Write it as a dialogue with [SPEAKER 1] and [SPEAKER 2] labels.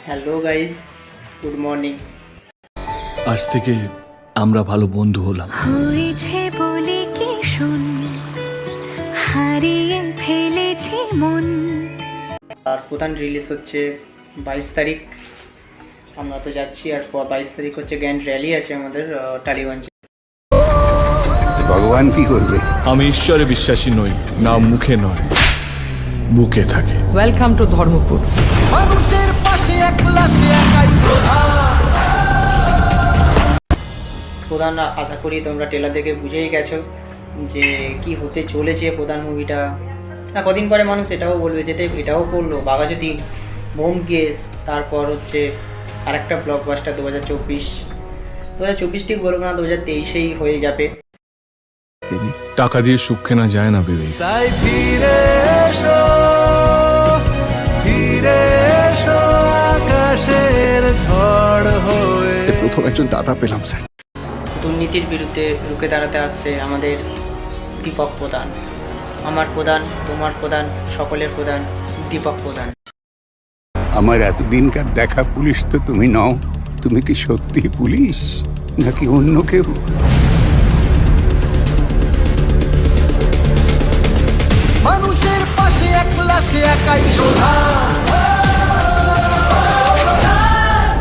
[SPEAKER 1] Hello guys, good morning.
[SPEAKER 2] আজ থেকে আমরা ভালো বন্ধু হলাম।
[SPEAKER 3] হয়েছে বলে কি শুন, হারিয়ে ফেলেছি মন।
[SPEAKER 1] আর প্রধান রিলিজ হচ্ছে 22 তারিখ। আমরা তো যাচ্ছি, আর 22 তারিখ হচ্ছে গ্র্যান্ড র্যালি আছে আমাদের টালিগঞ্জে।
[SPEAKER 4] ভগবান কি করবে?
[SPEAKER 2] আমি ঈশ্বরে বিশ্বাসী নই, না মুখে নয়, বুকে থাকে।
[SPEAKER 5] Welcome to Dharmapur.
[SPEAKER 1] প্রধান, আশা করি তোমরা ট্রেলার দেখে বুঝেই গেছো যে কি হতে চলেছে প্রধান মুভিটা। না, কদিন পরে মানুষ এটাও বলবে, যেটা এটাও করলো বাঘাযতীন, ব্যোমকেশ, তারপর হচ্ছে আরেকটা ব্লকবাস্টার 2024 ঠিক বলবো না, 2023-এই হয়ে যাবে।
[SPEAKER 2] টাকা দিয়ে সুখ কেনা যায় না বিবেক।
[SPEAKER 6] তাই ফিরে এসো আকাশের ঝড় হয়ে।
[SPEAKER 4] প্রথম একজন দাদা পেলাম স্যার।
[SPEAKER 1] দুর্নীতির বিরুদ্ধে রুখে দাঁড়াতে আসছে আমাদের দীপক প্রধান। আমার প্রধান, তোমার প্রধান, সকলের প্রধান দীপক প্রধান।
[SPEAKER 4] আমার এতদিনকার দেখা পুলিশ তো তুমি নও। তুমি কি সত্যি পুলিশ নাকি অন্য কেউ?
[SPEAKER 6] মানুষের পাশে একলা সে একাই